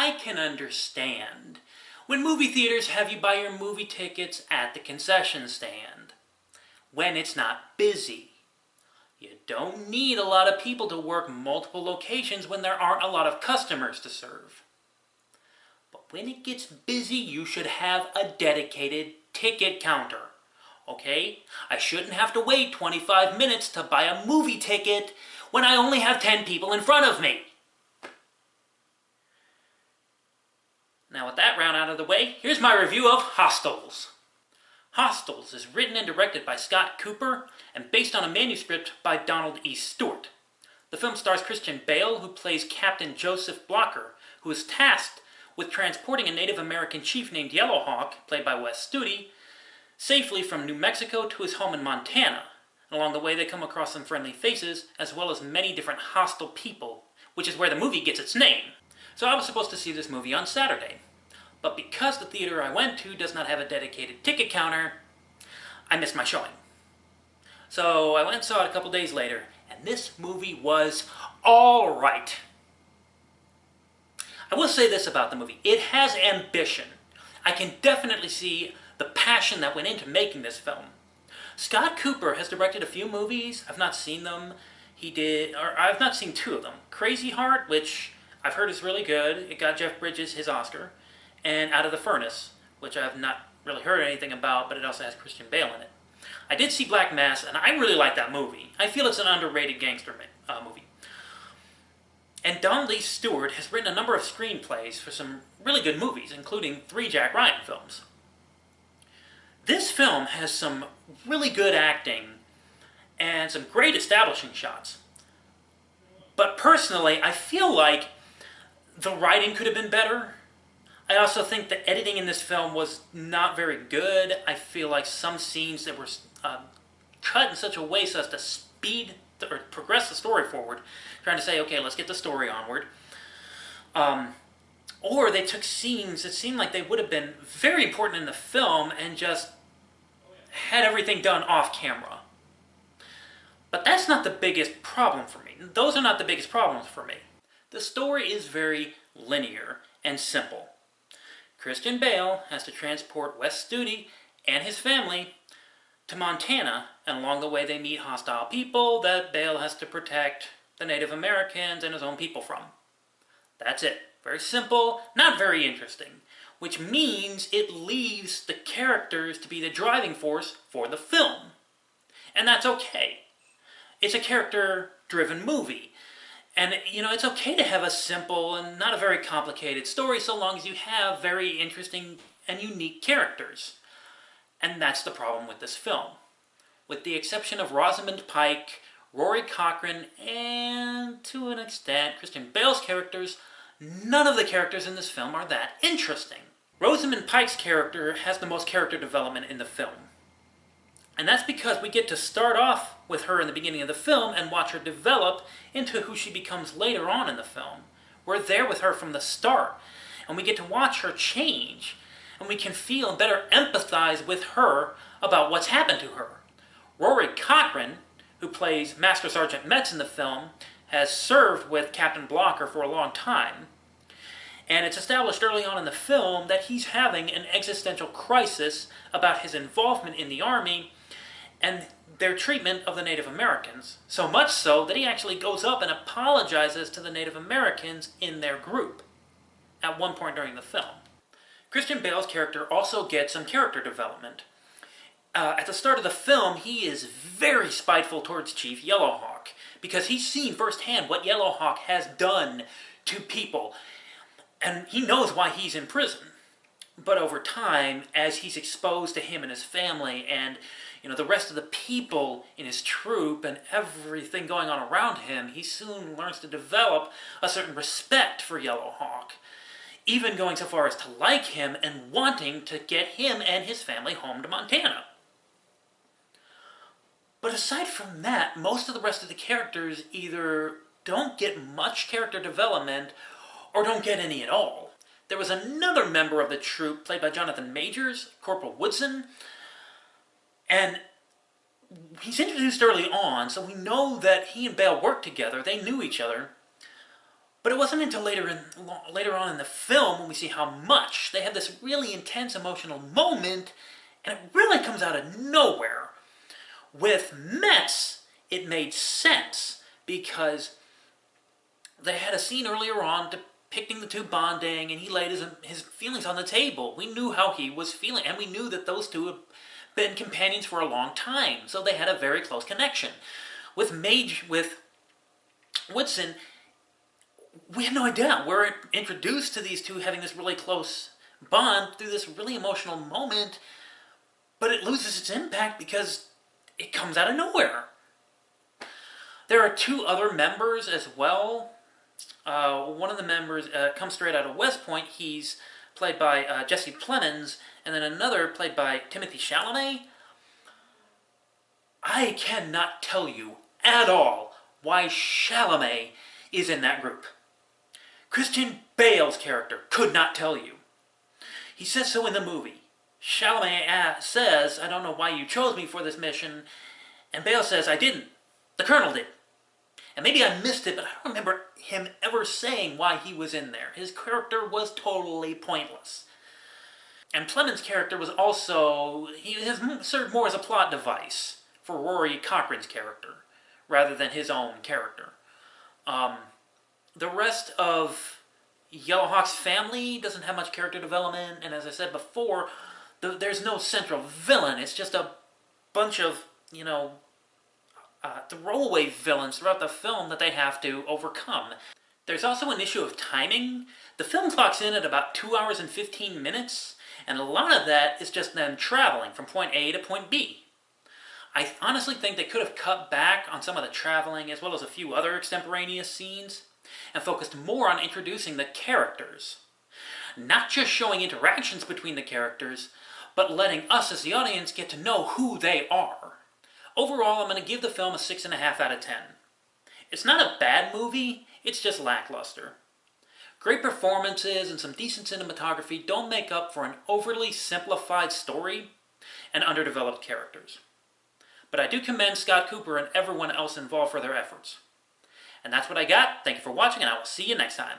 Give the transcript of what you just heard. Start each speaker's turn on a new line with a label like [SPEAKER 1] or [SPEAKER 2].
[SPEAKER 1] I can understand when movie theaters have you buy your movie tickets at the concession stand, when it's not busy. You don't need a lot of people to work multiple locations when there aren't a lot of customers to serve. But when it gets busy, you should have a dedicated ticket counter. Okay? I shouldn't have to wait 25 minutes to buy a movie ticket when I only have 10 people in front of me. Now with that round out of the way, here's my review of Hostiles. Hostiles is written and directed by Scott Cooper and based on a manuscript by Donald E. Stewart. The film stars Christian Bale, who plays Captain Joseph Blocker, who is tasked with transporting a Native American chief named Yellowhawk, played by Wes Studi, safely from New Mexico to his home in Montana. And along the way they come across some friendly faces, as well as many different hostile people, which is where the movie gets its name. So I was supposed to see this movie on Saturday. But because the theater I went to does not have a dedicated ticket counter, I missed my showing. So I went and saw it a couple days later, and this movie was alright. I will say this about the movie. It has ambition. I can definitely see the passion that went into making this film. Scott Cooper has directed a few movies. I've not seen them. I've not seen two of them. Crazy Heart, which I've heard is really good. It got Jeff Bridges his Oscar. And Out of the Furnace, which I have not really heard anything about, but it also has Christian Bale in it. I did see Black Mass, and I really like that movie. I feel it's an underrated gangster movie. And Donald E. Stewart has written a number of screenplays for some really good movies, including 3 Jack Ryan films. This film has some really good acting and some great establishing shots. But personally, I feel like the writing could have been better. I also think the editing in this film was not very good. I feel like some scenes that were cut in such a way so as to speed or progress the story forward, trying to say, okay, let's get the story onward. Or they took scenes that seemed like they would have been very important in the film and just had everything done off camera. But that's not the biggest problem for me. Those are not the biggest problems for me. The story is very linear and simple. Christian Bale has to transport Wes Studi and his family to Montana, and along the way they meet hostile people that Bale has to protect the Native Americans and his own people from. That's it. Very simple, not very interesting, which means it leaves the characters to be the driving force for the film. And that's okay. It's a character-driven movie. And, it's okay to have a simple and not a very complicated story so long as you have very interesting and unique characters. And that's the problem with this film. With the exception of Rosamund Pike, Rory Cochrane, and, to an extent, Christian Bale's characters, none of the characters in this film are that interesting. Rosamund Pike's character has the most character development in the film. And that's because we get to start off with her in the beginning of the film and watch her develop into who she becomes later on in the film. We're there with her from the start, and we get to watch her change, and we can feel and better empathize with her about what's happened to her. Rory Cochrane, who plays Master Sergeant Metz in the film, has served with Captain Blocker for a long time. And it's established early on in the film that he's having an existential crisis about his involvement in the Army and their treatment of the Native Americans. So much so that he actually goes up and apologizes to the Native Americans in their group at one point during the film. Christian Bale's character also gets some character development. At the start of the film, he is very spiteful towards Chief Yellowhawk because he's seen firsthand what Yellowhawk has done to people. And he knows why he's in prison. But over time, as he's exposed to him and his family and the rest of the people in his troop and everything going on around him, he soon learns to develop a certain respect for Yellowhawk, even going so far as to like him and wanting to get him and his family home to Montana. But aside from that, most of the rest of the characters either don't get much character development or don't get any at all. There was another member of the troop, played by Jonathan Majors, Corporal Woodson, and he's introduced early on, so we know that he and Bale worked together, they knew each other, But it wasn't until later on in the film when we see how much they have this really intense emotional moment, and it really comes out of nowhere. With Metz, it made sense because they had a scene earlier on depicting the two bonding, and he laid his feelings on the table. We knew how he was feeling, and we knew that those two had been companions for a long time, so they had a very close connection. With Woodson, we had no idea. We're introduced to these two having this really close bond through this really emotional moment, but it loses its impact because it comes out of nowhere. There are two other members as well. One of the members comes straight out of West Point. He's played by Jesse Plemons, and then another played by Timothée Chalamet. I cannot tell you at all why Chalamet is in that group. Christian Bale's character could not tell you. He says so in the movie. Chalamet says, "I don't know why you chose me for this mission," and Bale says, "I didn't. The Colonel did." And maybe I missed it, but I don't remember him ever saying why he was in there. His character was totally pointless. And Plemons' character was also, he has served more as a plot device for Rory Cochrane's character, rather than his own character. The rest of Yellowhawk's family doesn't have much character development, and as I said before, there's no central villain. It's just a bunch of, throwaway villains throughout the film that they have to overcome. There's also an issue of timing. The film clocks in at about 2 hours and 15 minutes, and a lot of that is just them traveling from point A to point B. I honestly think they could have cut back on some of the traveling as well as a few other extemporaneous scenes and focused more on introducing the characters. Not just showing interactions between the characters, but letting us as the audience get to know who they are. Overall, I'm going to give the film a 6.5 out of 10. It's not a bad movie, it's just lackluster. Great performances and some decent cinematography don't make up for an overly simplified story and underdeveloped characters. But I do commend Scott Cooper and everyone else involved for their efforts. And that's what I got. Thank you for watching, and I will see you next time.